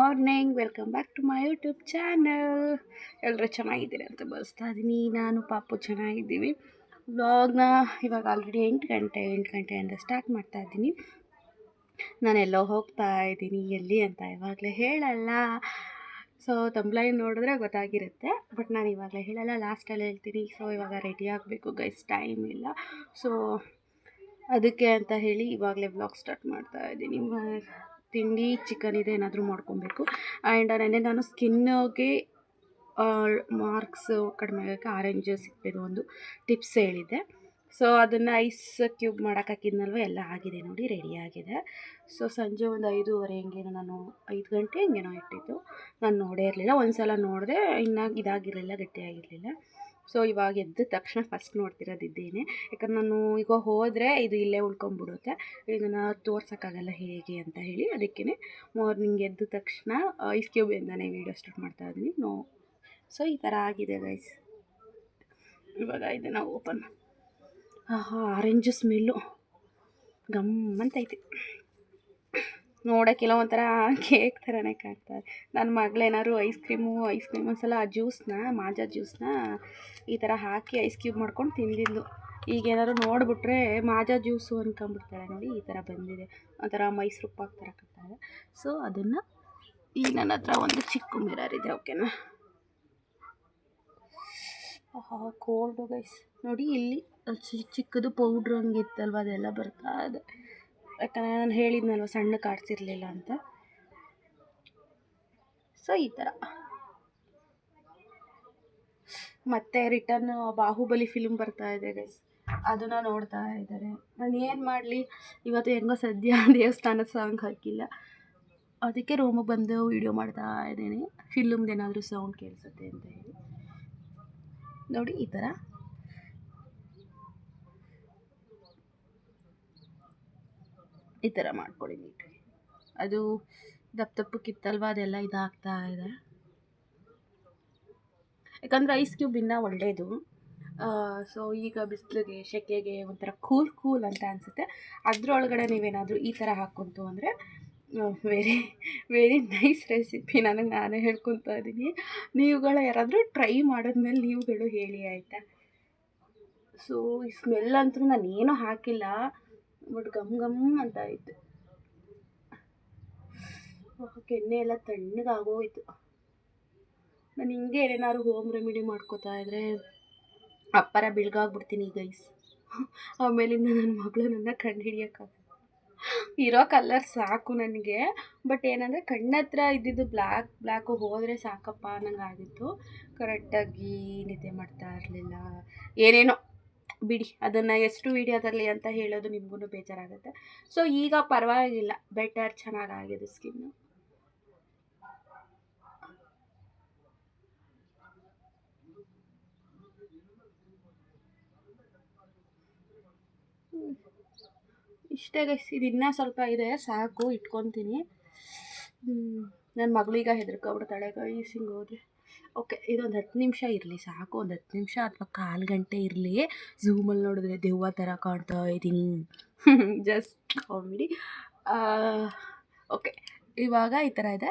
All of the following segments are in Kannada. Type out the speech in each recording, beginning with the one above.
Morning, welcome back to my YouTube channel. ಎಲ್ಲರೂ ಚೆನ್ನಾಗಿದ್ದೀರಿ ಅಂತ ಬಯಸ್ತಾ ಇದ್ದೀನಿ. ನಾನು ಪಾಪು ಚೆನ್ನಾಗಿದ್ದೀವಿ. ವ್ಲಾಗ್ನ ಇವಾಗ ಆಲ್ರೆಡಿ 8 ಗಂಟೆಯಿಂದ ಸ್ಟಾರ್ಟ್ ಮಾಡ್ತಾ ಇದ್ದೀನಿ. ನಾನೆಲ್ಲೋ ಹೋಗ್ತಾ ಇದ್ದೀನಿ, ಎಲ್ಲಿ ಅಂತ ಇವಾಗಲೇ ಹೇಳಲ್ಲ. ಸೊ ತಂಬ್ಲೈನ್ ನೋಡಿದ್ರೆ ಗೊತ್ತಾಗಿರುತ್ತೆ, ಬಟ್ ನಾನು ಇವಾಗಲೇ ಹೇಳಲ್ಲ, ಲಾಸ್ಟಲ್ಲಿ ಹೇಳ್ತೀನಿ. ಸೊ ಇವಾಗ ರೆಡಿ ಆಗಬೇಕು ಗೈಸ್, ಟೈಮ್ ಇಲ್ಲ. ಸೊ ಅದಕ್ಕೆ ಅಂತ ಹೇಳಿ ಇವಾಗಲೇ ವ್ಲಾಗ್ ಸ್ಟಾರ್ಟ್ ಮಾಡ್ತಾ ಇದ್ದೀನಿ. ತಿಂಡಿ ಚಿಕನ್ ಇದೆ, ಏನಾದರೂ ಮಾಡ್ಕೊಬೇಕು. ಆ್ಯಂಡ್ ನೆನ್ನೆ ನಾನು ಸ್ಕಿನ್ಗೆ ಮಾರ್ಕ್ಸ್ ಕಡಿಮೆ ಆಗೋಕ್ಕೆ ಆರೆಂಜ್ ಸಿಕ್ಕಿದ್ದು ಒಂದು ಟಿಪ್ಸ್ ಹೇಳಿದ್ದೆ. ಸೊ ಅದನ್ನು ಐಸ್ ಕ್ಯೂಬ್ ಮಾಡೋಕೆ ಹಾಕಿದ್ನಲ್ವ, ಎಲ್ಲ ಆಗಿದೆ ನೋಡಿ, ರೆಡಿ ಆಗಿದೆ. ಸೊ ಸಂಜೆ ಒಂದು 5:30 ಹಿಂಗೇನೋ, ನಾನು 5 ಗಂಟೆ ಹಿಂಗೇನೋ ಇಟ್ಟಿದ್ದು. ನಾನು ನೋಡೇ ಇರಲಿಲ್ಲ. ಒಂದು ಸಲ ನೋಡಿದೆ, ಇನ್ನೂ ಇದಾಗಿರಲಿಲ್ಲ, ಗಟ್ಟಿಯಾಗಿರಲಿಲ್ಲ. ಸೊ ಇವಾಗ ಎದ್ದ ತಕ್ಷಣ ಫಸ್ಟ್ ನೋಡ್ತಿರೋದಿದ್ದೇನೆ. ಯಾಕಂದ್ರೆ ನಾನು ಈಗ ಹೋದರೆ ಇದು ಇಲ್ಲೇ ಉಳ್ಕೊಂಬಿಡುತ್ತೆ, ಇದನ್ನು ತೋರ್ಸೋಕ್ಕಾಗಲ್ಲ ಹೇಗೆ ಅಂತ ಹೇಳಿ. ಅದಕ್ಕೇ ಮಾರ್ನಿಂಗ್ ಎದ್ದ ತಕ್ಷಣ ಐಸ್ ಕ್ಯೂಬಿಂದನೇ ವೀಡಿಯೋ ಸ್ಟಾರ್ಟ್ ಮಾಡ್ತಾ ಇದ್ದೀನಿ. ಸೊ ಈ ಥರ ಆಗಿದೆ ಗೈಸ್. ಇವಾಗ ಇದನ್ನು ಓಪನ್, ಆರೆಂಜ್ ಸ್ಮೆಲ್ಲು ಗಮ್ಮಂತೈತಿ. ನೋಡೋಕ್ಕೆಲ್ಲ ಒಂಥರ ಕೇಕ್ ಥರನೇ ಕಾಣ್ತಾರೆ. ನನ್ನ ಮಗಳೇನಾದ್ರು ಐಸ್ ಕ್ರೀಮ್ ಒಂದ್ಸಲ ಜ್ಯೂಸ್ನ, ಮಾಜಾ ಜ್ಯೂಸ್ನ ಈ ಥರ ಹಾಕಿ ಐಸ್ ಕ್ಯೂಬ್ ಮಾಡ್ಕೊಂಡು ತಿಂದಿದ್ದು. ಈಗೇನಾದ್ರು ನೋಡಿಬಿಟ್ರೆ ಮಾಜಾ ಜ್ಯೂಸು ಅಂದ್ಕೊಂಬಿಡ್ತಾಳೆ. ನೋಡಿ ಈ ಥರ ಬಂದಿದೆ, ಒಂಥರ ಮೈಸೂರು ಪಾಕ್ ಥರ ಕಟ್ಟಾಇದೆ. ಸೊ ಅದನ್ನು ಈಗ ನನ್ನ ಹತ್ರ ಒಂದು ಚಿಕ್ಕ ಮಿರರ್ ಇದೆ, ಓಕೆನಾ. ಕೋಲ್ಡು ಗೈಸ್ ನೋಡಿ, ಇಲ್ಲಿ ಚಿಕ್ಕದು ಪೌಡ್ರ್ ಹಂಗಿತ್ತಲ್ವ, ಅದೆಲ್ಲ ಬರ್ತಾ ಇದೆ. ಯಾಕಂದರೆ ನಾನು ಹೇಳಿದ್ನಲ್ವ ಸಣ್ಣ ಕಾಡ್ಸಿರ್ಲಿಲ್ಲ ಅಂತ. ಸೊ ಈ ಥರ ಮತ್ತೆ ರಿಟರ್ನ್ ಬಾಹುಬಲಿ ಫಿಲ್ಮ್ ಬರ್ತಾ ಇದೆ ಗೈಸ್, ಅದನ್ನು ನೋಡ್ತಾ ಇದ್ದಾರೆ. ನಾನು ಏನು ಮಾಡಲಿ, ಇವತ್ತು ಹೆಂಗೋ ಸದ್ಯ ದೇವಸ್ಥಾನದ ಸಾಂಗ್ ಹಾಕಿಲ್ಲ, ಅದಕ್ಕೆ ರೂಮಿಗೆ ಬಂದು ವೀಡಿಯೋ ಮಾಡ್ತಾ ಇದ್ದೀನಿ. ಫಿಲ್ಮ್ದು ಏನಾದರೂ ಸೌಂಡ್ ಕೇಳಿಸುತ್ತೆ ಅಂತ ಹೇಳಿ. ನೋಡಿ ಈ ಥರ ಮಾಡ್ಕೊಳ್ಳಿ ನೀಟಾಗಿ. ಅದು ದಪ್ಪಕ್ಕಿತ್ತಲ್ವ, ಅದೆಲ್ಲ ಇದಾಗ್ತಾ ಇದೆ. ಯಾಕಂದರೆ ಐಸ್ ಕ್ಯೂಬ್ ಇನ್ನೂ ಒಳ್ಳೆಯದು. ಸೊ ಈಗ ಬಿಸಿಲಿಗೆ, ಸೆಕೆಗೆ ಒಂಥರ ಕೂಲ್ ಅಂತ ಅನಿಸುತ್ತೆ. ಅದರೊಳಗಡೆ ನೀವೇನಾದರೂ ಈ ಥರ ಹಾಕ್ಕೊಂತು ಅಂದರೆ ವೆರಿ ನೈಸ್ ರೆಸಿಪಿ. ನಾನೇ ಹೇಳ್ಕೊತಾ ಇದ್ದೀನಿ. ನೀವುಗಳು ಯಾರಾದರೂ ಟ್ರೈ ಮಾಡಿದ್ಮೇಲೆ ನೀವುಗಳು ಹೇಳಿ, ಆಯಿತಾ. ಸೊ ಈ ಸ್ಮೆಲ್ ಅಂತೂ ನಾನೇನೂ ಹಾಕಿಲ್ಲ, ಬಟ್ ಗಮ್ ಅಂತ ಆಯಿತು. ಕೆನ್ನೆ ಎಲ್ಲ ತಣ್ಣಗಾಗೋಯ್ತು. ನಾನು ಹಿಂಗೆ ಏನಾದ್ರು ಹೋಮ್ ರೆಮಿಡಿ ಮಾಡ್ಕೋತಾ ಇದ್ದರೆ ಅಪ್ಪರ ಬೆಳಗಾಗ್ಬಿಡ್ತೀನಿ ಗೈಸ್. ಆಮೇಲಿಂದ ನನ್ನ ಮಗಳು ನನ್ನ ಕಂಡು ಹಿಡಿಯೋಕ್ಕಾಗ, ಇರೋ ಕಲರ್ ಸಾಕು ನನಗೆ. ಬಟ್ ಏನಂದರೆ ಕಣ್ಣತ್ರ ಇದ್ದಿದ್ದು ಬ್ಲ್ಯಾಕು ಹೋದರೆ ಸಾಕಪ್ಪ ಅನ್ನಂಗೆ ಆಗಿತ್ತು. ಕರೆಕ್ಟಾಗಿ ನಿದ್ದೆ ಮಾಡ್ತಾ ಇರಲಿಲ್ಲ, ಏನೇನೋ ಬಿಡಿ, ಅದನ್ನು ಎಷ್ಟು ವೀಡಿಯೋದಲ್ಲಿ ಅಂತ ಹೇಳೋದು ನಿಮಗೂ ಬೇಜಾರಾಗುತ್ತೆ. ಸೊ ಈಗ ಪರವಾಗಿಲ್ಲ, ಬೆಟರ್, ಚೆನ್ನಾಗಾಗಿದೆ ಸ್ಕಿನ್ನು. ಇಷ್ಟೇ ಗೈಸ್, ಇದು ಇನ್ನೂ ಸ್ವಲ್ಪ ಇದೆ, ಸಾಕು, ಇಟ್ಕೊತೀನಿ. ನನ್ನ ಮಗಳೀಗ ಹೆದರ್ಕೊಬಿಡ್ತಾಳೆ ಗೈಸ್ ಹಿಂಗೆ ಹೋದರೆ. ಓಕೆ, ಇದೊಂದು 10 ನಿಮಿಷ ಇರಲಿ ಸಾಕು, ಒಂದು 10 ನಿಮಿಷ ಅಥವಾ 1/4 ಗಂಟೆ ಇರಲಿ. ಝೂಮಲ್ಲಿ ನೋಡಿದ್ರೆ ದೆವ್ವ ಥರ ಕಾಣ್ತಾ ಇದ್ದೀನಿ. Just comedy. ಓಕೆ, ಇವಾಗ ಈ ಥರ ಇದೆ.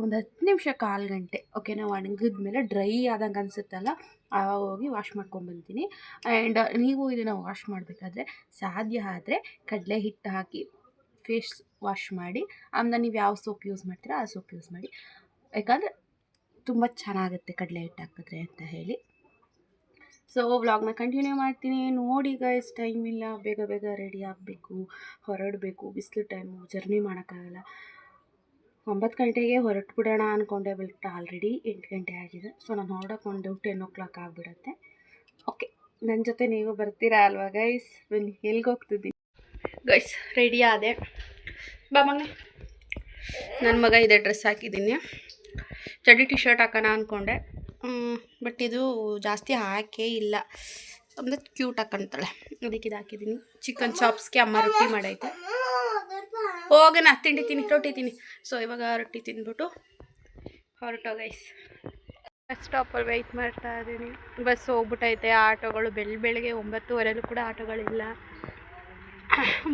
ಒಂದು 10 ನಿಮಿಷ, 1/4 ಗಂಟೆ ಓಕೆನಾ. ಒಣಗಿದ್ಮೇಲೆ ಡ್ರೈ ಆದಂಗೆ ಅನಿಸುತ್ತಲ್ಲ, ಆವಾಗ ಹೋಗಿ ವಾಶ್ ಮಾಡ್ಕೊಂಡ್ಬಂತೀನಿ. ಆ್ಯಂಡ್ ನೀವು ಇದನ್ನು ವಾಶ್ ಮಾಡಬೇಕಾದ್ರೆ ಸಾಧ್ಯ ಆದರೆ ಕಡಲೆ ಹಿಟ್ಟು ಹಾಕಿ ಫೇಸ್ ವಾಶ್ ಮಾಡಿ, ಆಮೇಲೆ ನೀವು ಯಾವ ಸೋಪ್ ಯೂಸ್ ಮಾಡ್ತೀರಾ ಆ ಸೋಪ್ ಯೂಸ್ ಮಾಡಿ. ಯಾಕಂದರೆ ತುಂಬ ಚೆನ್ನಾಗುತ್ತೆ ಕಡಲೆ ಹಿಟ್ಟು ಹಾಕಿದ್ರೆ ಅಂತ ಹೇಳಿ. ಸೊ ವ್ಲಾಗ್ನ ಕಂಟಿನ್ಯೂ ಮಾಡ್ತೀನಿ. ನೋಡಿ ಗೈಸ್, ಟೈಮ್ ಇಲ್ಲ, ಬೇಗ ರೆಡಿ ಆಗಬೇಕು, ಹೊರಡಬೇಕು. ಬಿಸಿಲು ಟೈಮು, ಜರ್ನಿ ಮಾಡೋಕ್ಕಾಗಲ್ಲ. 9 ಗಂಟೆಗೆ ಹೊರಟುಬಿಡೋಣ ಅಂದ್ಕೊಂಡೆ, ಬಟ್ ಆಲ್ರೆಡಿ 8 ಗಂಟೆ ಆಗಿದೆ. ಸೊ ನಾನು ಹೊರಡೋಕ್ಕೊಂದು 10 o'clock ಆಗಿಬಿಡುತ್ತೆ. ಓಕೆ, ನನ್ನ ಜೊತೆ ನೀವು ಬರ್ತೀರಾ ಅಲ್ವಾ ಗೈಸ್? ಬನ್ನಿ, ಎಲ್ಲಿಗೆ ಹೋಗ್ತಿದ್ದೀನಿ ಗೈಸ್. ರೆಡಿ ಆದೆ, ಬಾ ಮಗ. ನನ್ನ ಮಗ ಇದೆ ಡ್ರೆಸ್ ಹಾಕಿದ್ದೀನಿ, ಚಡ್ಡಿ ಟಿ ಶರ್ಟ್ ಹಾಕೋಣ ಅಂದ್ಕೊಂಡೆ, ಬಟ್ ಇದು ಜಾಸ್ತಿ ಹಾಕೇ ಇಲ್ಲ, ಅಂದರೆ ಕ್ಯೂಟ್ ಹಾಕೊಂತಾಳೆ, ಅದಕ್ಕೆ ಇದು ಹಾಕಿದ್ದೀನಿ. ಚಿಕನ್ ಚಾಪ್ಸ್ಗೆ ಅಮ್ಮ ರೊಟ್ಟಿ ಮಾಡೈತೆ. ಹೋಗೋಣ, ತಿಂಡಿ ತಿನ್ನಿ, ರೊಟ್ಟಿ ತಿನ್ನಿ. ಸೊ ಇವಾಗ ರೊಟ್ಟಿ ತಿಂದ್ಬಿಟ್ಟು ಹೊರಟೋ ಗೈಸ್. ಬಸ್ ಸ್ಟಾಪಲ್ಲಿ ವೆಯ್ಟ್ ಮಾಡ್ತಾ ಇದ್ದೀನಿ. ಬಸ್ ಹೋಗ್ಬಿಟ್ಟೈತೆ. ಆಟೋಗಳು ಬೆಳಗ್ಗೆ 9:15 ಕೂಡ ಆಟೋಗಳಿಲ್ಲ.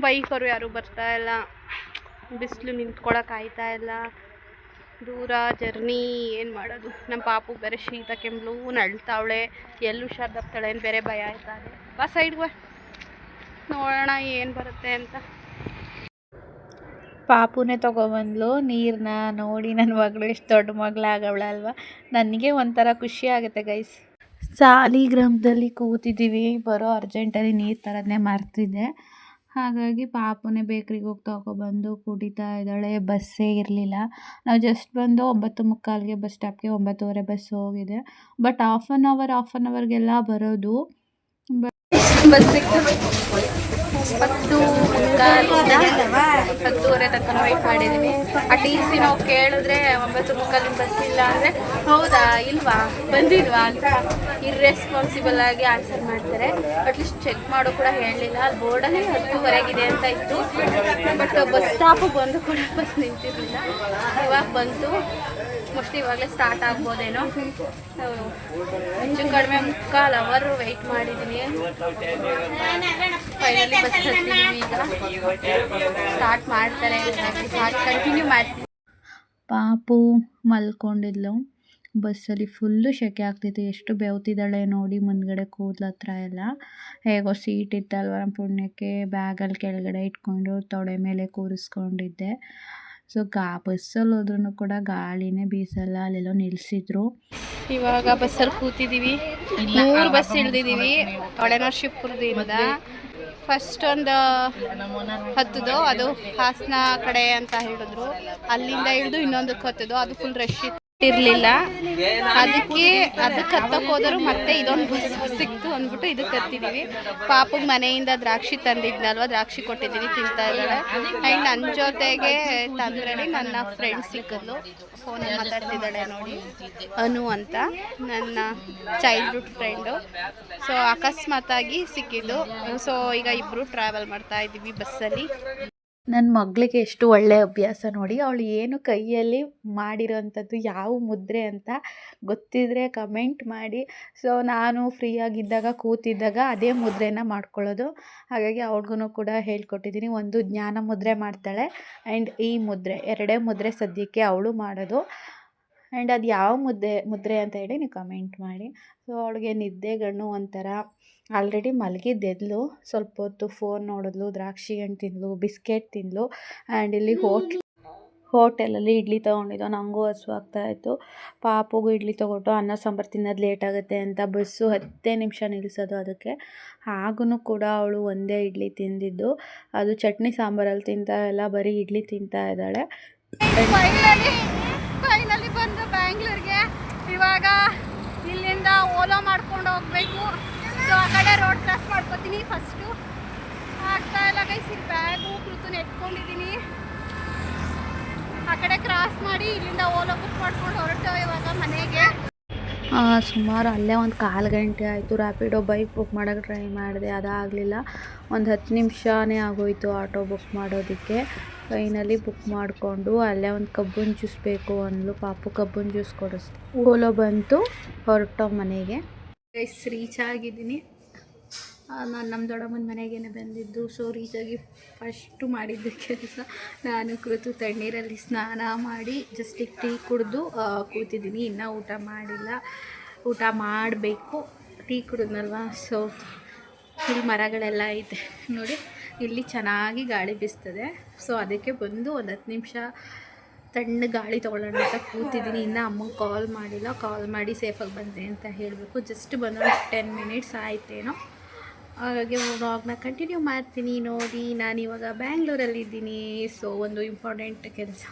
ಬೈಕವರು ಯಾರೂ ಬರ್ತಾ ಇಲ್ಲ, ಬಿಸಿಲು ನಿಂತ್ಕೊಳ್ಳೋಕೆ ಆಯ್ತಾ ಇಲ್ಲ. ದೂರ ಜರ್ನಿ ಏನು ಮಾಡೋದು. ನಮ್ಮ ಪಾಪು ಬೇರೆ ಶೀತ ಕೆಮ್ಮಲು ನಳ್ತಾವಳೆ, ಎಲ್ಲಿ ಹುಷಾರ್ ತಪ್ತಾಳೆ ಏನು ಬೇರೆ ಭಯ ಆಯ್ತದೆ. ಬಾ ಸೈಡ್ಗೆ ನೋಡೋಣ ಏನು ಬರುತ್ತೆ ಅಂತ. ಪಾಪುನೇ ತೊಗೊಬಂದ್ಲು ನೀರನ್ನ. ನೋಡಿ ನನ್ನ ಮಗಳು ಎಷ್ಟು ದೊಡ್ಡ ಮಗಳಾಗವಳ ಅಲ್ವಾ. ನನಗೆ ಒಂಥರ ಖುಷಿ ಆಗುತ್ತೆ ಗೈಸ್. ಸಾಲಿಗ್ರಾಮದಲ್ಲಿ ಕೂತಿದ್ದೀವಿ, ಬರೋ ಅರ್ಜೆಂಟಲ್ಲಿ ನೀರು ತರೋದನ್ನೇ ಮರ್ತಿದ್ದೆ. ಹಾಗಾಗಿ ಪಾಪುನೇ ಬೇಕ್ರಿಗೆ ಹೋಗಿ ತೊಗೊಬಂದು ಕುಡಿತಾ ಇದ್ದಾಳೆ. ಬಸ್ಸೇ ಇರಲಿಲ್ಲ. ನಾವು ಜಸ್ಟ್ ಬಂದು 9:45ಗೆ ಬಸ್ ಸ್ಟಾಪ್ಗೆ, 9:30 ಬಸ್ ಹೋಗಿದೆ. ಬಟ್ ಹಾಫ್ ಆನ್ ಅವರ್ಗೆಲ್ಲ ಬರೋದು. ಬಸ್ ಸಿಕ್ತು 10:30 ತನಕ ವೆಯ್ಟ್ ಮಾಡಿದ್ದೀನಿ. ಆ ಟಿ ಸಿ ನಾವು ಕೇಳಿದ್ರೆ 9:45 ಬಸ್ ಇಲ್ಲ ಅಂದರೆ ಹೌದಾ ಇಲ್ವಾ ಬಂದಿಲ್ವಾ ಅಂತ ಇರ್ರೆಸ್ಪಾನ್ಸಿಬಲ್ ಆಗಿ ಆನ್ಸರ್ ಮಾಡ್ತಾರೆ. ಅಟ್ಲೀಸ್ಟ್ ಚೆಕ್ ಮಾಡೋ ಕೂಡ ಹೇಳಲಿಲ್ಲ. ಅಲ್ಲಿ ಬೋರ್ಡಲ್ಲಿ 10:15 ಅಂತ ಇತ್ತು. ಬಟ್ ಬಸ್ ಸ್ಟಾಪು ಬಂದು ಕೂಡ ಬಸ್ ನಿಂತಿರಲಿಲ್ಲ. ಇವಾಗ ಬಂತು. ಮೋಸ್ಟ್ಲಿ ಇವಾಗಲೇ ಸ್ಟಾರ್ಟ್ ಆಗ್ಬೋದೇನೋ. ಹೆಚ್ಚು ಕಡಿಮೆ 3/4 ಅವರ್ ವೆಯ್ಟ್ ಮಾಡಿದ್ದೀನಿ. ಫೈನಲಿ ಬಸ್ ಹತ್ತಿದ್ದೀವಿ. ಈಗ ಸ್ಟಾರ್ಟ್ ಮಾಡ್ತಾರೆ. ಕಂಟಿನ್ಯೂ ಮಾಡ್ತೀವಿ. ಪಾಪು ಮಲ್ಕೊಂಡಿದ್ಲು. ಬಸ್ಸಲ್ಲಿ ಫುಲ್ಲು ಸೆಕೆ ಆಗ್ತಿತ್ತು. ಎಷ್ಟು ಬೆವ್ತಿದ್ದಾಳೆ ನೋಡಿ. ಮುಂದ್ಗಡೆ ಕೂದಲ ಹತ್ರ ಎಲ್ಲ ಹೇಗೋ ಸೀಟ್ ಇತ್ತಲ್ವ ನಮ್ಮ ಪುಣ್ಯಕ್ಕೆ. ಬ್ಯಾಗಲ್ಲಿ ಕೆಳಗಡೆ ಇಟ್ಕೊಂಡು ತೊಡೆ ಮೇಲೆ ಕೂರಿಸ್ಕೊಂಡಿದ್ದೆ. ಸೊ ಬಸ್ಸಲ್ಲಿ ಹೋದ್ರೂ ಕೂಡ ಗಾಳಿನೇ ಬೀಸಲ್ಲ. ಅಲ್ಲೆಲ್ಲೋ ನಿಲ್ಲಿಸಿದ್ರು. ಇವಾಗ ಬಸ್ಸಲ್ಲಿ ಕೂತಿದ್ದೀವಿ. 3 ಬಸ್ ಇಳಿದಿದ್ದೀವಿ ಹೊಳೆನರಸೀಪುರದಿಂದ. ಫಸ್ಟ್ ಒಂದು ಹತ್ತದು, ಅದು ಹಾಸನ ಕಡೆ ಅಂತ ಹೇಳಿದ್ರು. ಅಲ್ಲಿಂದ ಇಳಿದು ಇನ್ನೊಂದಕ್ಕೆ ಹತ್ತದು. ಅದು ಫುಲ್ ರಶ್ ಇರಲಿಲ್ಲ. ಅದಕ್ಕೆ ಹತ್ತಕ್ಕೆ ಹೋದರೂ ಮತ್ತೆ ಇದೊಂದು ಬಸ್ ಸಿಕ್ತು ಅಂದ್ಬಿಟ್ಟು ಇದಕ್ಕೆ ಹತ್ತಿದ್ದೀವಿ. ಪಾಪಗೆ ಮನೆಯಿಂದ ದ್ರಾಕ್ಷಿ ತಂದಿದ್ನಲ್ವ, ದ್ರಾಕ್ಷಿ ಕೊಟ್ಟಿದ್ದೀನಿ, ತಿಂತಾ ಇದ್ದಾಳೆ. ಆ್ಯಂಡ್ ನನ್ನ ಜೊತೆಗೆ ತಂದ್ರಲ್ಲಿ ನನ್ನ ಫ್ರೆಂಡ್ ಸಿಕ್ಕಿದ್ಲು. ಫೋನಲ್ಲಿ ಮಾತಾಡ್ತಿದ್ದಾಳೆ ನೋಡಿ, ಅನು ಅಂತ, ನನ್ನ ಚೈಲ್ಡ್ಹುಡ್ ಫ್ರೆಂಡು. ಸೊ ಅಕಸ್ಮಾತಾಗಿ ಸಿಕ್ಕಿದ್ದು. ಸೊ ಈಗ ಇಬ್ಬರು ಟ್ರಾವೆಲ್ ಮಾಡ್ತಾ ಇದ್ದೀವಿ ಬಸ್ಸಲ್ಲಿ. ನನ್ನ ಮಗಳಿಗೆ ಎಷ್ಟು ಒಳ್ಳೆ ಅಭ್ಯಾಸ ನೋಡಿ. ಅವಳು ಏನು ಕೈಯಲ್ಲಿ ಮಾಡಿರೋವಂಥದ್ದು ಯಾವ ಮುದ್ರೆ ಅಂತ ಗೊತ್ತಿದ್ದರೆ ಕಮೆಂಟ್ ಮಾಡಿ. ಸೊ ನಾನು ಫ್ರೀಯಾಗಿದ್ದಾಗ ಕೂತಿದ್ದಾಗ ಅದೇ ಮುದ್ರೆನ ಮಾಡ್ಕೊಳ್ಳೋದು. ಹಾಗಾಗಿ ಅವ್ಳಿಗೂ ಕೂಡ ಹೇಳ್ಕೊಟ್ಟಿದ್ದೀನಿ. ಒಂದು ಜ್ಞಾನ ಮುದ್ರೆ ಮಾಡ್ತಾಳೆ ಆ್ಯಂಡ್ ಈ ಮುದ್ರೆ, 2 ಮುದ್ರೆ ಸದ್ಯಕ್ಕೆ ಅವಳು ಮಾಡೋದು. ಆ್ಯಂಡ್ ಅದು ಯಾವ ಮುದ್ರೆ ಅಂತ ಹೇಳಿ ನೀವು ಕಮೆಂಟ್ ಮಾಡಿ. ಸೊ ಅವಳಿಗೆ ನಿದ್ದೆಗಣ್ಣು ಒಂಥರ. ಆಲ್ರೆಡಿ ಮಲಗಿದ್ದೆದ್ಲು. ಸ್ವಲ್ಪ ಹೊತ್ತು ಫೋನ್ ನೋಡಿದ್ಲು, ದ್ರಾಕ್ಷಿ ಹಣ್ಣು ತಿಂದಳು, ಬಿಸ್ಕೆಟ್ ತಿಂದಳು. ಆ್ಯಂಡ್ ಇಲ್ಲಿ ಹೋಟೆಲಲ್ಲಿ ಇಡ್ಲಿ ತೊಗೊಂಡಿದ್ದೋ. ನನಗೂ ಹಸು ಆಗ್ತಾಯಿತ್ತು. ಪಾಪುಗೂ ಇಡ್ಲಿ ತೊಗೊಟ್ಟು ಅನ್ನ ಸಾಂಬಾರು ತಿನ್ನೋದು ಲೇಟ್ ಆಗುತ್ತೆ ಅಂತ ಬಸ್ಸು 10 ನಿಮಿಷ ನಿಲ್ಲಿಸೋದು. ಅದಕ್ಕೆ ಹಾಗೂ ಕೂಡ ಅವಳು ಒಂದೇ ಇಡ್ಲಿ ತಿಂದಿದ್ದು. ಅದು ಚಟ್ನಿ ಸಾಂಬಾರಲ್ಲಿ ತಿಂತಾ ಇಲ್ಲ, ಬರೀ ಇಡ್ಲಿ ತಿಂತಾ ಇದ್ದಾಳೆ. ಫೈನಲಿ ಬಂದು ಬ್ಯಾಂಗ್ಳೂರಿಗೆ. ಇವಾಗ ಇಲ್ಲಿಂದ ಓಲೋ ಮಾಡ್ಕೊಂಡು ಹೋಗಬೇಕು. ಸೊ ಆ ಕಡೆ ರೋಡ್ ಕ್ರಾಸ್ ಮಾಡ್ಕೊತೀನಿ. ಫಸ್ಟು ಆಗ್ತಾ ಇಲ್ಲ ಗೈಸ್. ಇಲ್ಲಿ ಬ್ಯಾಗು ಕೃತನ ಎತ್ಕೊಂಡಿದ್ದೀನಿ. ಆ ಕಡೆ ಕ್ರಾಸ್ ಮಾಡಿ ಇಲ್ಲಿಂದ ಓಲೋ ಬುಕ್ ಮಾಡ್ಕೊಂಡು ಹೊರಟು ಇವಾಗ ಮನೆಗೆ. ಸುಮಾರು ಅಲ್ಲೇ ಒಂದು 1/4 ಗಂಟೆ ಆಯಿತು. ರ್ಯಾಪಿಡೋ ಬೈಕ್ ಬುಕ್ ಮಾಡೋಕ್ಕೆ ಟ್ರೈ ಮಾಡಿದೆ, ಅದಾಗಲಿಲ್ಲ. ಒಂದು 10 ನಿಮಿಷನೇ ಆಗೋಯಿತು ಆಟೋ ಬುಕ್ ಮಾಡೋದಕ್ಕೆ. ಫೈನಲಿ ಬುಕ್ ಮಾಡಿಕೊಂಡು ಅಲ್ಲೇ ಒಂದು ಕಬ್ಬಿನ ಜ್ಯೂಸ್ ಬೇಕು ಅಂದ್ಲು. ಪಾಪು ಕಬ್ಬಿನ ಜ್ಯೂಸ್ ಕೊಡಿಸ್ತು. ಓಲೋ ಬಂತು, ಹೊರಟೋ ಮನೆಗೆ. ರೀಚ್ ಆಗಿದ್ದೀನಿ. ನಾನು ನಮ್ಮ ದೊಡ್ಡಮ್ಮನ ಮನೆಗೇ ಬಂದಿದ್ದು. ಸೊ ರೀಚಾಗಿ ಫಸ್ಟು ಮಾಡಿದ್ದು ಕೆಲಸ, ನಾನು ಕೂತು ತಣ್ಣೀರಲ್ಲಿ ಸ್ನಾನ ಮಾಡಿ ಜಸ್ಟ್ ಟೀ ಕುಡಿದು ಕೂತಿದ್ದೀನಿ. ಇನ್ನೂ ಊಟ ಮಾಡಿಲ್ಲ, ಊಟ ಮಾಡಬೇಕು. ಟೀ ಕುಡಿದ್ನಲ್ವ. ಸೊ ಇಲ್ಲಿ ಮರಗಳೆಲ್ಲ ಐತೆ ನೋಡಿ, ಇಲ್ಲಿ ಚೆನ್ನಾಗಿ ಗಾಳಿ ಬೀಸ್ತದೆ. ಸೊ ಅದಕ್ಕೆ ಬಂದು ಒಂದು 10 ನಿಮಿಷ ತಣ್ಣ ಗಾಳಿ ತೊಗೊಳ್ಳೋಣ ಅಂತ ಕೂತಿದ್ದೀನಿ. ಇನ್ನೂ ಅಮ್ಮಂಗೆ ಕಾಲ್ ಮಾಡಿಲ್ಲ. ಕಾಲ್ ಮಾಡಿ ಸೇಫಾಗಿ ಬಂದೆ ಅಂತ ಹೇಳಬೇಕು. ಜಸ್ಟ್ ಬಂದು 10 ಮಿನಿಟ್ಸ್ ಆಯ್ತೇನೋ. ಹಾಗಾಗಿ ವ್ಲಾಗ್ನ ಕಂಟಿನ್ಯೂ ಮಾಡ್ತೀನಿ ನೋಡಿ. ನಾನಿವಾಗ ಬ್ಯಾಂಗ್ಳೂರಲ್ಲಿದ್ದೀನಿ. ಸೊ ಒಂದು ಇಂಪಾರ್ಟೆಂಟ್ ಕೆಲಸ.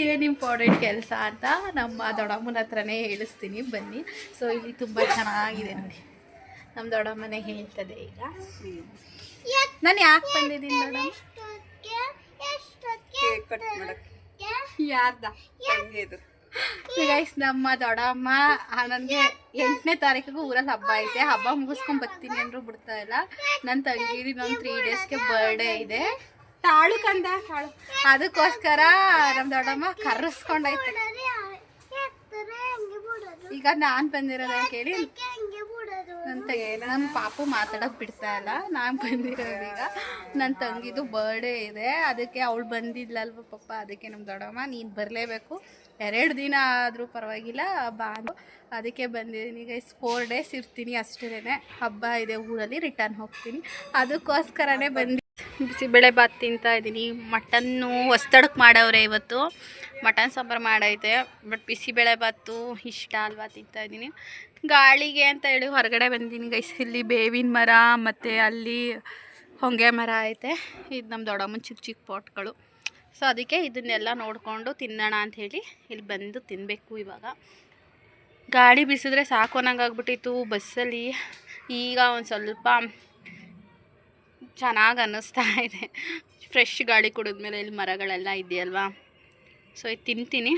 ಏನು ಇಂಪಾರ್ಟೆಂಟ್ ಕೆಲಸ ಅಂತ ನಮ್ಮ ದೊಡ್ಡಮ್ಮನ ಹತ್ರನೇ ಹೇಳಿಸ್ತೀನಿ, ಬನ್ನಿ. ಸೊ ಇಲ್ಲಿ ತುಂಬ ಚೆನ್ನಾಗಿದೆ ನೋಡಿ. ನಮ್ಮ ದೊಡ್ಡಮ್ಮನೇ ಹೇಳ್ತದೆ ಈಗ. ನಾನು ಯಾಕೆ ಬಂದಿದ್ದೀನಿ ದೊಡ್ಡಮ್ಮ? ಯಾರ್ದ ಗೈಸ್? ನಮ್ಮ ದೊಡ್ಡಮ್ಮ ನನಗೆ 8ನೇ ತಾರೀಕಿಗೆ ಊರಲ್ಲಿ ಹಬ್ಬ ಐತೆ. ಹಬ್ಬ ಮುಗಿಸ್ಕೊಂಡು ಬರ್ತೀನಿ ಅಂದರೂ ಬಿಡ್ತಾ ಇಲ್ಲ. ನನ್ನ ತಂಗಿದು ಇನ್ನೊಂದು 3 ಡೇಸ್ಗೆ ಬರ್ಡೇ ಇದೆ. ತಾಳು ಕಂದ ತಾಳು. ಅದಕ್ಕೋಸ್ಕರ ನಮ್ಮ ದೊಡ್ಡಮ್ಮ ಕರೆಸ್ಕೊಂಡೈತೆ. ಈಗ ನಾನು ಬಂದಿರೋದ ಕೇಳಿ ನಮ್ಮ ಪಾಪು ಮಾತಾಡೋಕೆ ಬಿಡ್ತಾ ಇಲ್ಲ. ನಾನು ಬಂದಿರೋದೀಗ ನನ್ನ ತಂಗಿದು ಬರ್ಡೇ ಇದೆ, ಅದಕ್ಕೆ ಅವಳು ಬಂದಿದ್ಲಲ್ವ ಪಾಪ, ಅದಕ್ಕೆ ನಮ್ಮ ದೊಡ್ಡಮ್ಮ ನೀನು ಬರಲೇಬೇಕು, 2 ದಿನ ಆದರೂ ಪರವಾಗಿಲ್ಲ ಬಾ, ಅದಕ್ಕೆ ಬಂದಿದ್ದೀನಿ ಗೈಸ್. 4 ಡೇಸ್ ಇರ್ತೀನಿ ಅಷ್ಟೇ, ಹಬ್ಬ ಇದೆ ಊರಲ್ಲಿ, ರಿಟರ್ನ್ ಹೋಗ್ತೀನಿ, ಅದಕ್ಕೋಸ್ಕರನೇ ಬಂದು ಬಿಸಿಬೇಳೆ ಬಾತ್ ತಿಂತಾ ಇದ್ದೀನಿ. ಮಟನ್ನು ಹೊಸ್ತಡಕ್ಕೆ ಮಾಡವ್ರೆ ಇವತ್ತು, ಮಟನ್ ಸಾಂಬಾರು ಮಾಡೈತೆ, ಬಟ್ ಬಿಸಿಬೇಳೆ ಬಾತು ಇಷ್ಟ ಅಲ್ವಾ ತಿಂತಾ ಇದ್ದೀನಿ. ಗಾಳಿಗೆ ಅಂತ ಹೇಳಿ ಹೊರಗಡೆ ಬಂದಿದ್ದೀನಿ ಗೈಸ್. ಇಲ್ಲಿ ಬೇವಿನ ಮರ ಮತ್ತು ಅಲ್ಲಿ ಹೊಂಗೆ ಮರ ಐತೆ, ಇದು ನಮ್ಮ ದೊಡ್ಡಮ್ಮನ ಚಿಕ್ಕ ಚಿಕ್ಕ ಪಾಟ್ಗಳು. ಸೊ ಅದಕ್ಕೆ ಇದನ್ನೆಲ್ಲ ನೋಡಿಕೊಂಡು ತಿನ್ನೋಣ ಅಂಥೇಳಿ ಇಲ್ಲಿ ಬಂದು ತಿನ್ನಬೇಕು. ಇವಾಗ ಗಾಳಿ ಬೀಸಿದ್ರೆ ಸಾಕು ಅನ್ನಂಗಾಗ್ಬಿಟ್ಟಿತ್ತು ಬಸ್ಸಲ್ಲಿ. ಈಗ ಒಂದು ಸ್ವಲ್ಪ ಚೆನ್ನಾಗಿ ಅನ್ನಿಸ್ತಾ ಇದೆ, ಫ್ರೆಶ್ ಗಾಳಿ ಕುಡಿದ್ಮೇಲೆ. ಇಲ್ಲಿ ಮರಗಳೆಲ್ಲ ಇದೆಯಲ್ವಾ, ಸೊ ಇದು ತಿಂತೀನಿ.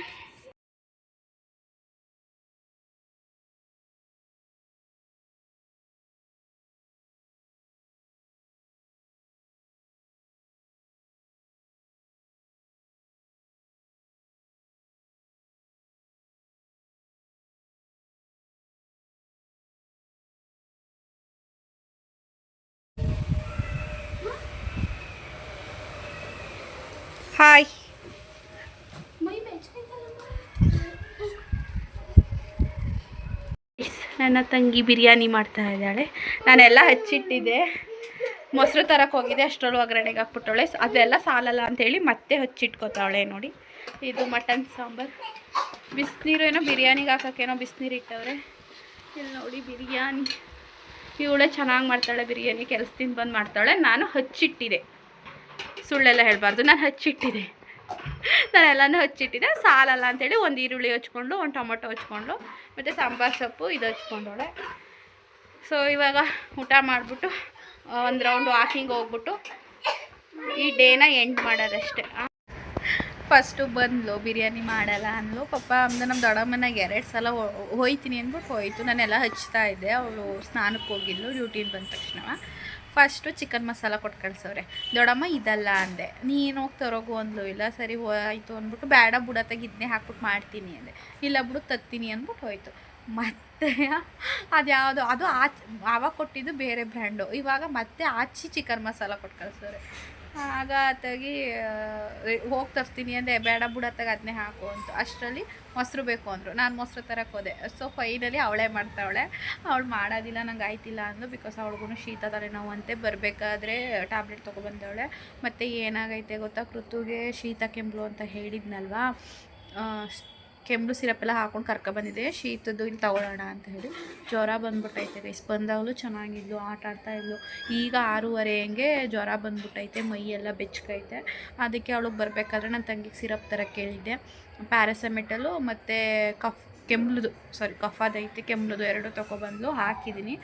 ಹಾಯ್, ನನ್ನ ತಂಗಿ ಬಿರಿಯಾನಿ ಮಾಡ್ತಾ ಇದ್ದಾಳೆ. ನಾನೆಲ್ಲ ಹಚ್ಚಿಟ್ಟಿದ್ದೆ, ಮೊಸರು ತರಕ್ಕೆ ಹೋಗಿದ್ದೆ, ಅಷ್ಟರಲ್ಲೂ ಒಗ್ಗರಣೆಗೆ ಹಾಕ್ಬಿಟ್ಟವಳೆ. ಅದೆಲ್ಲ ಸಾಲಲ್ಲ ಅಂಥೇಳಿ ಮತ್ತೆ ಹಚ್ಚಿಟ್ಕೋತಾವಳೆ. ನೋಡಿ, ಇದು ಮಟನ್ ಸಾಂಬಾರು. ಬಿಸಿನೀರು ಏನೋ ಬಿರಿಯಾನಿಗೆ ಹಾಕೋಕ್ಕೇನೋ ಬಿಸಿನೀರು ಇಟ್ಟವ್ರೆ. ಇಲ್ಲಿ ನೋಡಿ ಬಿರಿಯಾನಿ, ಇವಳೇ ಚೆನ್ನಾಗಿ ಮಾಡ್ತಾಳೆ ಬಿರಿಯಾನಿ, ಕೆಲಸದಿಂದ ಬಂದು ಮಾಡ್ತಾಳೆ. ನಾನು ಹಚ್ಚಿಟ್ಟಿದ್ದೆ, ಸುಳ್ಳೆಲ್ಲ ಹೇಳಬಾರ್ದು, ನಾನು ಹಚ್ಚಿಟ್ಟಿದ್ದೆ, ನಾನೆಲ್ಲನೂ ಹಚ್ಚಿಟ್ಟಿದ್ದೆ. ಸಾಲಲ್ಲ ಅಂಥೇಳಿ ಒಂದು ಈರುಳ್ಳಿ ಹಚ್ಕೊಂಡು, ಒಂದು ಟೊಮೊಟೊ ಹಚ್ಕೊಂಡು, ಮತ್ತು ಸಾಂಬಾರು ಸೊಪ್ಪು ಇದು ಹಚ್ಕೊಂಡವಳೆ. ಸೊ ಇವಾಗ ಊಟ ಮಾಡಿಬಿಟ್ಟು ಒಂದು ರೌಂಡ್ ವಾಕಿಂಗ್ ಹೋಗ್ಬಿಟ್ಟು ಈ ಡೇನ ಎಂಡ್ ಮಾಡೋದಷ್ಟೇ. ಫಸ್ಟು ಬಂದಳು, ಬಿರಿಯಾನಿ ಮಾಡಲ್ಲ ಅಂದಳು ಪಾಪ. ಅಂದ್ರೆ ನಮ್ಮ ದೊಡ್ಡಮ್ಮನಾಗ 2 ಸಲ ಹೋಯ್ತೀನಿ ಅಂದ್ಬಿಟ್ಟು ಹೋಯ್ತು. ನಾನೆಲ್ಲ ಹಚ್ತಾ ಇದ್ದೆ, ಅವಳು ಸ್ನಾನಕ್ಕೆ ಹೋಗಿದ್ಲು ಡ್ಯೂಟಿಯಿಂದ ಬಂದ ತಕ್ಷಣ. ಫಸ್ಟು ಚಿಕನ್ ಮಸಾಲ ಕೊಟ್ಟು ಕಳ್ಸವ್ರೆ. ದೊಡ್ಡಮ್ಮ ಇದಲ್ಲ ಅಂದೆ, ನೀನು ಹೋಗಿ ತರೋಗು ಅಂದ್ಲು. ಇಲ್ಲ ಸರಿ ಆಯಿತು ಅಂದ್ಬಿಟ್ಟು, ಬೇಡ ಬುಡತ್ತಾಗ ಇದನ್ನೇ ಹಾಕ್ಬಿಟ್ಟು ಮಾಡ್ತೀನಿ ಅಂದೆ. ಇಲ್ಲ ಬಿಡು ತತ್ತೀನಿ ಅಂದ್ಬಿಟ್ಟು ಹೋಯ್ತು. ಮತ್ತು ಅದ್ಯಾವುದು ಅದು ಆವಾಗ ಕೊಟ್ಟಿದ್ದು ಬೇರೆ ಬ್ರ್ಯಾಂಡು, ಇವಾಗ ಮತ್ತೆ ಆಚಿ ಚಿಕನ್ ಮಸಾಲ ಕೊಟ್ಟು ಕಳ್ಸವ್ರೆ. ಆಗ ಅತ್ತಾಗಿ ಹೋಗಿ ತರ್ತೀನಿ ಅಂದೆ, ಬೇಡ ಬುಡತ್ತಾಗ ಅದನ್ನೇ ಹಾಕು ಅಂತ. ಅಷ್ಟರಲ್ಲಿ ಮೊಸರು ಬೇಕು ಅಂದರು, ನಾನು ಮೊಸರು ತರಕ್ಕೆ ಹೋದೆ. ಸೊ ಫೈನಲಿ ಅವಳೇ ಮಾಡ್ತಾವಳೆ. ಅವಳು ಮಾಡೋದಿಲ್ಲ, ನಂಗೆ ಆಯ್ತಿಲ್ಲ ಅಂದು, ಬಿಕಾಸ್ ಅವಳಿಗೂ ಶೀತ ತಲೆನೋವು ಅಂತೆ. ಬರಬೇಕಾದ್ರೆ ಟ್ಯಾಬ್ಲೆಟ್ ತೊಗೊಬಂದವಳೆ. ಮತ್ತು ಏನಾಗೈತೆ ಗೊತ್ತಾ, ಕೃತುಗೆ ಶೀತ ಕೆಮ್ಮು ಅಂತ ಹೇಳಿದ್ನಲ್ವಾ, ಕೆಮ್ಮು ಸಿರಪೆಲ್ಲ ಹಾಕ್ಕೊಂಡು ಕರ್ಕೊಬಂದಿದ್ದೆ, ಶೀತದ್ದು ಇಲ್ಲಿ ತಗೊಳ್ಳೋಣ ಅಂತ ಹೇಳಿ. ಜ್ವರ ಬಂದ್ಬಿಟ್ಟೈತೆ ಗೈಸ್. ಬಂದಾಗಲೂ ಚೆನ್ನಾಗಿದ್ಲು, ಆಟ ಆಡ್ತಾಯಿದ್ಲು. ಈಗ 6:30 ಹಂಗೆ ಜ್ವರ ಬಂದ್ಬಿಟ್ಟೈತೆ, ಮೈಯೆಲ್ಲ ಬೆಚ್ಚಗೈತೆ. ಅದಕ್ಕೆ ಅವಳಿಗೆ ಬರಬೇಕಾದ್ರೆ ನನ್ನ ತಂಗಿಗೆ ಸಿರಪ್ ಥರ ಕೇಳಿದ್ದೆ. ಪ್ಯಾರಾಸೆಮೆಟಲು ಮತ್ತು ಕಫದೈತೆ, ಕೆಮ್ಮುದು 2 ತೊಗೊಬಂದು ಹಾಕಿದ್ದೀನಿ.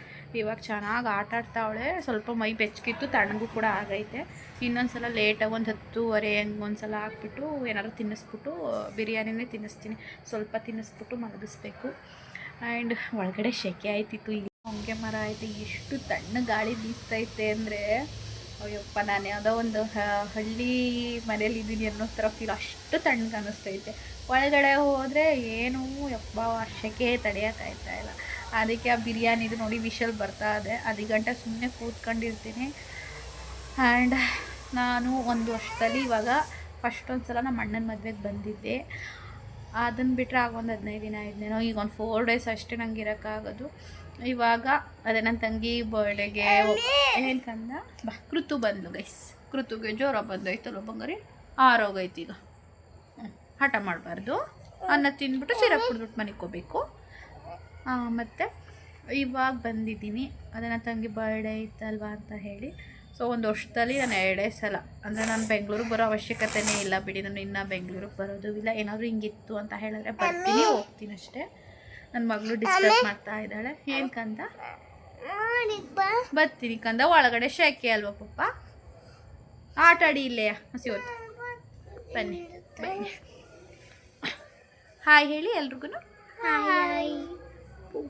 ಇವಾಗ ಚೆನ್ನಾಗಿ ಆಟ ಆಡ್ತಾವಳೆ. ಸ್ವಲ್ಪ ಮೈ ಬೆಚ್ಚಗಿತ್ತು, ತಣ್ಣಗೂ ಕೂಡ ಆಗೈತೆ. ಇನ್ನೊಂದು ಸಲ ಲೇಟಾಗಿ ಒಂದು 10:30 ಹಂಗೆ ಒಂದು ಸಲ ಹಾಕ್ಬಿಟ್ಟು ಏನಾದ್ರು ತಿನ್ನಿಸ್ಬಿಟ್ಟು, ಬಿರಿಯಾನಿನೇ ತಿನ್ನಿಸ್ತೀನಿ, ಸ್ವಲ್ಪ ತಿನ್ನಿಸ್ಬಿಟ್ಟು ಮಲಗಿಸ್ಬೇಕು. ಆ್ಯಂಡ್ ಒಳಗಡೆ ಸೆಕೆ ಆಯ್ತಿತ್ತು. ಈಗ ಹೊಂಗೆ ಮರ ಐತೆ, ಎಷ್ಟು ತಣ್ಣ ಗಾಳಿ ಬೀಸ್ತೈತೆ ಅಂದರೆ ಅಯ್ಯಪ್ಪ, ನಾನು ಯಾವುದೋ ಒಂದು ಹಳ್ಳಿ ಮನೇಲಿದ್ದೀನಿ ಅನ್ನೋ ಥರ ಫೀಲ್, ಅಷ್ಟು ತಣ್ಣಗೆ ಅನ್ನಿಸ್ತೈತೆ. ಒಳಗಡೆ ಹೋದರೆ ಏನೂ ಯಪ್ಪ ಸೆಕೆ ತಡೆಯೋಕ್ಕಾಯ್ತಾ ಇಲ್ಲ. ಅದಕ್ಕೆ ಆ ಬಿರಿಯಾನಿದು ನೋಡಿ ವಿಷಲ್ ಬರ್ತಾ ಇದೆ, ಅದು ಗಂಟೆ ಸುಮ್ಮನೆ ಕೂತ್ಕೊಂಡಿರ್ತೀನಿ. ಆ್ಯಂಡ್ ನಾನು ಒಂದು ವರ್ಷದಲ್ಲಿ ಇವಾಗ ಫಸ್ಟ್ ಒಂದು ಸಲ ನಮ್ಮ ಅಣ್ಣನ ಮದುವೆಗೆ ಬಂದಿದ್ದೆ. ಅದನ್ನು ಬಿಟ್ಟರೆ ಆಗ ಒಂದು 15 ದಿನ ಇದ್ನೇನೋ. ಈಗ ಒಂದು 4 ಡೇಸ್ ಅಷ್ಟೇ ನಂಗೆ ಇರೋಕ್ಕಾಗೋದು. ಇವಾಗ ಅದೇ ನನ್ನ ತಂಗಿ ಬರ್ಡೇಗೆ ಏನಕ್ಕಂದ ಕೃತು ಬಂದು ಗೈಸ್, ಕೃತುಗೆ ಜ್ವರ ಬಂದೈತಲ್ಲ ಬಂಗಾರಿ, ಆರೋಗೈತಿ. ಈಗ ಹಠ ಮಾಡಬಾರ್ದು, ಅನ್ನ ತಿಂದ್ಬಿಟ್ಟು ಸಿರಪ್ ಕುಡಿದ್ಬಿಟ್ಟು ಮನೆಗೆ ಹೋಗ್ಬೇಕು. ಮತ್ತು ಇವಾಗ ಬಂದಿದ್ದೀನಿ, ಅದೇ ನನ್ನ ತಂಗಿ ಬರ್ಡೇ ಇತ್ತಲ್ವ ಅಂತ ಹೇಳಿ. ಸೊ ಒಂದು ವರ್ಷದಲ್ಲಿ ನಾನು 2 ಸಲ, ಅಂದರೆ ನಾನು ಬೆಂಗಳೂರಿಗೆ ಬರೋ ಅವಶ್ಯಕತೆನೇ ಇಲ್ಲ ಬಿಡಿ, ನಾನು ಇನ್ನೂ ಬೆಂಗಳೂರಿಗೆ ಬರೋದು ಇಲ್ಲ. ಏನಾದರೂ ಹಿಂಗಿತ್ತು ಅಂತ ಹೇಳಿದ್ರೆ ಬರ್ತೀನಿ, ಹೋಗ್ತೀನಿ ಅಷ್ಟೇ. ನನ್ನ ಮಗಳು ಡಿಸ್ಟರ್ಬ್ ಮಾಡ್ತಾ ಇದ್ದಾಳೆ. ಏನು ಕಂದ, ಬರ್ತೀನಿ ಕಂದ, ಒಳಗಡೆ ಶೆಕೆ ಅಲ್ವ ಪಪ್ಪ, ಆಟ ಆಡಿ ಇಲ್ಲೇ ಹಸಿ ಹೊತ್ತು ಬನ್ನಿ ಬನ್ನಿ. ಹಾಯ್ ಹೇಳಿ ಎಲ್ರಿಗೂ. ಹಾಯ್.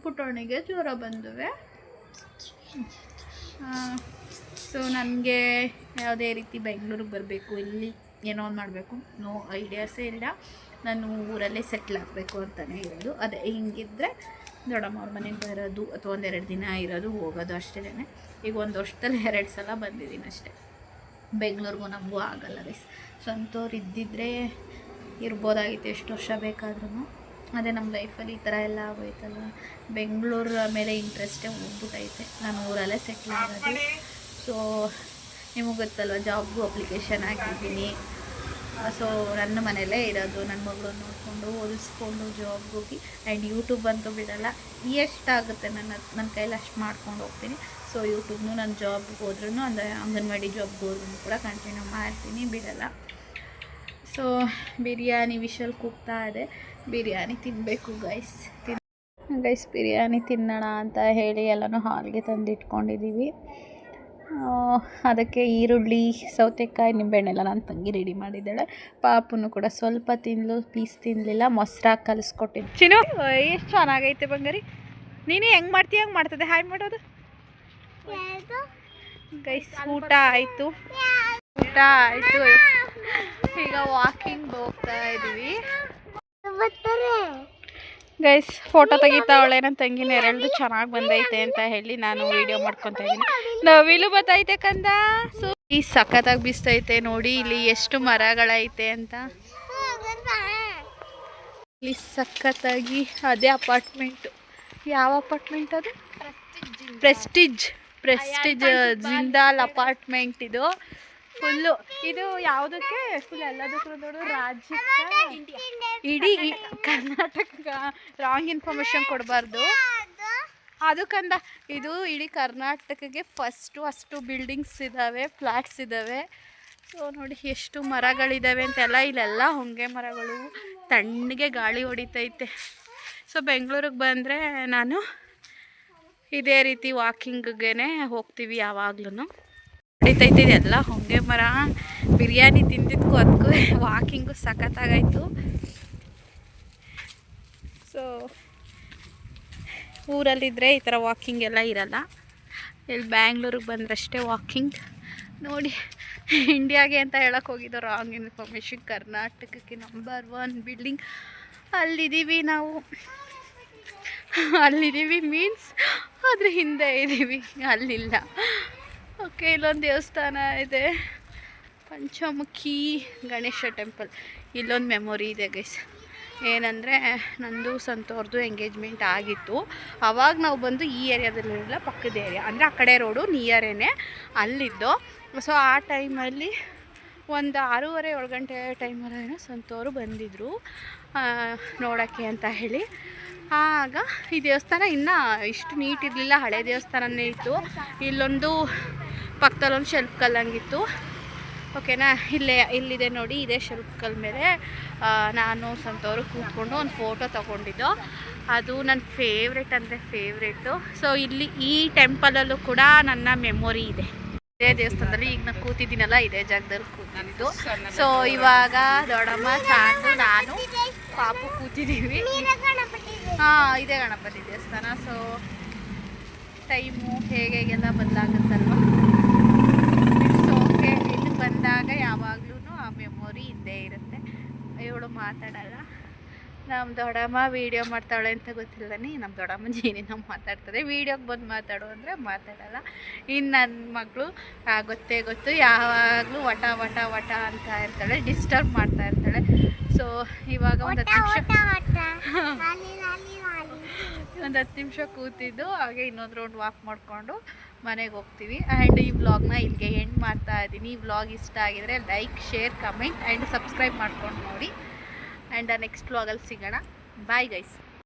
ಪುಟ್ಟವನಿಗೆ ಜ್ವರ ಬಂದುವೆ. ಸೊ ನನಗೆ ಯಾವುದೇ ರೀತಿ ಬೆಂಗಳೂರಿಗೆ ಬರಬೇಕು, ಇಲ್ಲಿ ಏನೋ ಒಂದು ಮಾಡಬೇಕು, ನೋ ಐಡಿಯಾಸೇ ಇಲ್ಲ. ನಾನು ಊರಲ್ಲೇ ಸೆಟ್ಲ್ ಆಗಬೇಕು ಅಂತಲೇ ಹೇಳೋದು. ಅದೇ ಹಿಂಗಿದ್ರೆ ದೊಡ್ಡಮ್ಮ ಅವ್ರ ಮನೆಗೆ ಬರೋದು ಅಥವಾ ಒಂದೆರಡು ದಿನ ಇರೋದು ಹೋಗೋದು ಅಷ್ಟೇ. ಈಗ ಒಂದು ವರ್ಷದಲ್ಲಿ 2 ಸಲ ಬಂದಿದ್ದೀನಿ ಅಷ್ಟೇ. ಬೆಂಗಳೂರಿಗೂ ನಮಗೂ ಆಗಲ್ಲ ಗೈಸ್. ಸ್ವಂತವ್ರು ಇದ್ದಿದ್ದರೆ ಇರ್ಬೋದಾಗಿತ್ತು ಎಷ್ಟು ವರ್ಷ ಬೇಕಾದ್ರೂ. ಅದೇ ನಮ್ಮ ಲೈಫಲ್ಲಿ ಈ ಥರ ಎಲ್ಲ ಆಗೋಯ್ತಲ್ಲ, ಬೆಂಗಳೂರ ಮೇಲೆ ಇಂಟ್ರೆಸ್ಟೇ ಹೋಗ್ಬಿಟ್ಟೈತೆ. ನಾನು ಊರಲ್ಲೇ ಸೆಟ್ಲ್ ಆಗೋದು. ಸೊ ನಿಮಗೆ ಗೊತ್ತಲ್ವ, ಜಾಬ್ಗೂ ಅಪ್ಲಿಕೇಶನ್ ಹಾಕಿದ್ದೀನಿ. ಸೊ ನನ್ನ ಮನೆಯಲ್ಲೇ ಇರೋದು, ನನ್ನ ಮಗಳನ್ನ ನೋಡಿಕೊಂಡು ಓದಿಸ್ಕೊಂಡು ಜಾಬ್ಗೆ ಹೋಗಿ. ಆ್ಯಂಡ್ ಯೂಟ್ಯೂಬ್ ಅಂತೂ ಬಿಡೋಲ್ಲ, ಎಷ್ಟಾಗುತ್ತೆ ನನ್ನ ಕೈಲಿ ಅಷ್ಟು ಮಾಡ್ಕೊಂಡು ಹೋಗ್ತೀನಿ. ಸೊ ಯೂಟ್ಯೂಬ್ನು ನಾನು ಜಾಬ್ಗೆ ಹೋದ್ರೂ, ಅಂದರೆ ಅಂಗನವಾಡಿ ಜಾಬ್ಗೆ ಹೋದ್ರೂ ಕೂಡ ಕಂಟಿನ್ಯೂ ಮಾಡ್ತೀನಿ, ಬಿಡೋಲ್ಲ. ಸೊ ಬಿರಿಯಾನಿ ವಿಷಲ್ ಕೂಗ್ತಾ ಇದೆ, ಬಿರಿಯಾನಿ ತಿನ್ನಬೇಕು ಗೈಸ್. ಬಿರಿಯಾನಿ ತಿನ್ನೋಣ ಅಂತ ಹೇಳಿ ಎಲ್ಲನೂ ಹಾಲ್ಗೆ ತಂದಿಟ್ಕೊಂಡಿದ್ದೀವಿ. ಅದಕ್ಕೆ ಈರುಳ್ಳಿ, ಸೌತೆಕಾಯಿ, ನಿಂಬೆಹಣ್ಣೆಲ್ಲ ನನ್ನ ತಂಗಿ ರೆಡಿ ಮಾಡಿದ್ದಾಳೆ. ಪಾಪುನು ಕೂಡ ಸ್ವಲ್ಪ ತಿನ್ನಲು, ಪೀಸ್ ತಿನ್ನಲಿಲ್ಲ, ಮೊಸರಾಗಿ ಕಲಿಸ್ಕೊಟ್ಟಿದ್ದು. ಚಿನ್ನು ಎಷ್ಟು ಚೆನ್ನಾಗೈತೆ ಬಂಗಾರಿ. ನೀನು ಹೆಂಗೆ ಮಾಡ್ತೀಯ ಹಂಗೆ ಮಾಡ್ತದೆ. ಹಾಯ್ ಮಾಡೋದು ಗೈಸ್. ಊಟ ಆಯಿತು. ಈಗ ವಾಕಿಂಗ್ ಹೋಗ್ತಾ ಇದ್ದೀವಿ ಗೈಸ್. ಫೋಟೋ ತೆಗಿತಾವಳೆ ನನ್ನ ತಂಗಿನ, 2 ಚೆನ್ನಾಗಿ ಬಂದೈತೆ ಅಂತ ಹೇಳಿ ನಾನು ವಿಡಿಯೋ ಮಾಡ್ಕೊತಾ ಇದ್ದೀನಿ. ನವಿಲು ಬತ್ತೈತೆ ಕಂದ. ಸೊ ಈ ಸಖತ್ತಾಗಿ ಬಿಸ್ತೈತೆ ನೋಡಿ, ಇಲ್ಲಿ ಎಷ್ಟು ಮರಗಳೈತೆ ಅಂತ. ಇಲ್ಲಿ ಸಖತ್ತಾಗಿ ಅದೇ ಅಪಾರ್ಟ್ಮೆಂಟು. ಯಾವ ಅಪಾರ್ಟ್ಮೆಂಟ್ ಅದು? ಪ್ರೆಸ್ಟೀಜ್ ಜಿಂದಾಲ್ ಅಪಾರ್ಟ್ಮೆಂಟ್ ಇದು. ಫುಲ್ಲು ಇದು ಯಾವುದಕ್ಕೆ ಫುಲ್ ಎಲ್ಲದಕ್ಕೂ ನೋಡು, ರಾಜ್ಯಕ್ಕೆ, ಇಡೀ ಕರ್ನಾಟಕ ರಾಂಗ್ ಇನ್ಫಾರ್ಮೇಷನ್ ಕೊಡಬಾರ್ದು ಅದಕ್ಕಂದ. ಇದು ಇಡೀ ಕರ್ನಾಟಕಕ್ಕೆ ಫಸ್ಟು ಅಷ್ಟು ಬಿಲ್ಡಿಂಗ್ಸ್ ಇದ್ದಾವೆ, ಫ್ಲ್ಯಾಟ್ಸ್ ಇದ್ದಾವೆ. ಸೊ ನೋಡಿ ಎಷ್ಟು ಮರಗಳಿದ್ದಾವೆ ಅಂತೆಲ್ಲ. ಇಲ್ಲೆಲ್ಲ ಹೊಂಗೆ ಮರಗಳು, ತಣ್ಣಗೆ ಗಾಳಿ ಹೊಡಿತೈತೆ. ಸೊ ಬೆಂಗಳೂರಿಗೆ ಬಂದರೆ ನಾನು ಇದೇ ರೀತಿ ವಾಕಿಂಗ್ಗೆ ಹೋಗ್ತೀವಿ ಯಾವಾಗ್ಲೂ. ಹೊಡಿತೈತೆ ಇದೆಲ್ಲ ಹೊಂಗೆ ಮರ. ಬಿರಿಯಾನಿ ತಿಂದಿದ್ದಕ್ಕೂ ಅದಕ್ಕೂ ವಾಕಿಂಗು ಸಖತ್ತಾಗಾಯಿತು. ಸೊ ಊರಲ್ಲಿದ್ದರೆ ಈ ಥರ ವಾಕಿಂಗ್ ಎಲ್ಲ ಇರಲ್ಲ. ಇಲ್ಲಿ ಬ್ಯಾಂಗ್ಳೂರಿಗೆ ಬಂದ್ರಷ್ಟೇ ವಾಕಿಂಗ್. ನೋಡಿ, ಇಂಡಿಯಾಗೆ ಅಂತ ಹೇಳಕ್ಕೆ ಹೋಗಿದ್ದು ರಾಂಗ್ ಇನ್ಫಾರ್ಮೇಷನ್. ಕರ್ನಾಟಕಕ್ಕೆ ನಂಬರ್ 1 ಬಿಲ್ಡಿಂಗ್ ಅಲ್ಲಿದ್ದೀವಿ ನಾವು. ಅಲ್ಲಿದ್ದೀವಿ ಮೀನ್ಸ್ ಅದ್ರ ಹಿಂದೆ ಇದ್ದೀವಿ, ಅಲ್ಲಿಲ್ಲ. ಓಕೆ, ಇಲ್ಲೊಂದು ದೇವಸ್ಥಾನ ಇದೆ, ಪಂಚಮುಖಿ ಗಣೇಶ ಟೆಂಪಲ್. ಇಲ್ಲೊಂದು ಮೆಮೊರಿ ಇದೆ ಗೈಸ್. ಏನಂದರೆ ನಂದು ಸಂತೋರ್ದು ಎಂಗೇಜ್ಮೆಂಟ್ ಆಗಿತ್ತು. ಆವಾಗ ನಾವು ಬಂದು ಈ ಏರಿಯಾದಲ್ಲಿರಲಿಲ್ಲ, ಪಕ್ಕದ ಏರಿಯಾ, ಅಂದರೆ ಆ ಕಡೆ ರೋಡು ನಿಯರೇನೆ ಅಲ್ಲಿದ್ದು. ಸೊ ಆ ಟೈಮಲ್ಲಿ ಒಂದು 6:30-7 ಗಂಟೆ ಟೈಮಲ್ಲೇನೋ ಸಂತೋರು ಬಂದಿದ್ದರು ನೋಡೋಕ್ಕೆ ಅಂತ ಹೇಳಿ. ಆಗ ಈ ದೇವಸ್ಥಾನ ಇನ್ನೂ ಇಷ್ಟು ನೀಟ್ ಇರಲಿಲ್ಲ, ಹಳೆ ದೇವಸ್ಥಾನನೇ ಇತ್ತು. ಇಲ್ಲೊಂದು ಪಕ್ಕದಲ್ಲೊಂದು ಶೆಲ್ಫ್ ಕಲ್ಲಂಗಿತ್ತು. ಓಕೆನಾ, ಇಲ್ಲಿದೆ ನೋಡಿ, ಇದೇ ಶೆಲ್ಫ್ ಕಲ್ ಮೇಲೆ ನಾನು ಸಂತೋರು ಕೂತ್ಕೊಂಡು ಒಂದು ಫೋಟೋ ತೊಗೊಂಡಿದ್ದು. ಅದು ನನ್ನ ಫೇವ್ರೆಟ್ ಅಂದರೆ ಫೇವ್ರೇಟು. ಸೊ ಇಲ್ಲಿ ಈ ಟೆಂಪಲಲ್ಲೂ ಕೂಡ ನನ್ನ ಮೆಮೊರಿ ಇದೆ. ಇದೇ ದೇವಸ್ಥಾನದಲ್ಲಿ ಈಗ ನಾನು ಕೂತಿದ್ದೀನಲ್ಲ, ಇದೇ ಜಾಗದಲ್ಲಿ ಕೂತಿದ್ದು. ಸೊ ಇವಾಗ ದೊಡ್ಡಮ್ಮ, ಸಾಂಡು, ನಾನು, ಪಾಪು ಕೂತಿದ್ದೀವಿ. ಹಾಂ, ಇದೇ ಗಣಪತಿ ದೇವಸ್ಥಾನ. ಸೊ ಟೈಮು ಹೇಗೆಲ್ಲ ಬದಲಾಗುತ್ತಲ್ವ. It's okay. ಇಲ್ಲಿ ಬಂದಾಗ ಯಾವಾಗಲೂ ಆ ಮೆಮೊರಿ ಇದ್ದೇ ಇರುತ್ತೆ. ಇವಳು ಮಾತಾಡಲ್ಲ, ನಮ್ಮ ದೊಡ್ಡಮ್ಮ ವೀಡಿಯೋ ಮಾಡ್ತಾಳೆ ಅಂತ ಗೊತ್ತಿಲ್ಲದೇ ನಮ್ಮ ದೊಡ್ಡಮ್ಮ ಜೀನಿನ ಮಾತಾಡ್ತದೆ. ವೀಡಿಯೋಗೆ ಬಂದು ಮಾತಾಡು ಅಂದರೆ ಮಾತಾಡಲ್ಲ. ಇನ್ನು ನನ್ನ ಮಗಳು ಗೊತ್ತು, ಯಾವಾಗಲೂ ವಟ ವಟ ವಟ ಅಂತ ಇರ್ತಾಳೆ, ಡಿಸ್ಟರ್ಬ್ ಮಾಡ್ತಾ ಇರ್ತಾಳೆ. ಸೊ ಇವಾಗ ಒಂದು 10 ನಿಮಿಷ ಕೂತಿದ್ದು, ಹಾಗೆ ಇನ್ನೊಂದು ರೌಂಡ್ ವಾಕ್ ಮಾಡಿಕೊಂಡು ಮನೆಗೆ ಹೋಗ್ತೀವಿ. ಆ್ಯಂಡ್ ಈ ವ್ಲಾಗ್ನ ಇಲ್ಲಿಗೆ ಎಂಡ್ ಮಾಡ್ತಾ ಇದ್ದೀನಿ. ಈ ವ್ಲಾಗ್ ಇಷ್ಟ ಆಗಿದರೆ like, share, comment and subscribe ಮಾಡ್ಕೊಂಡು ನೋಡಿ. ಆ್ಯಂಡ್ ನೆಕ್ಸ್ಟ್ ವ್ಲಾಗಲ್ಲಿ ಸಿಗೋಣ. Bye guys.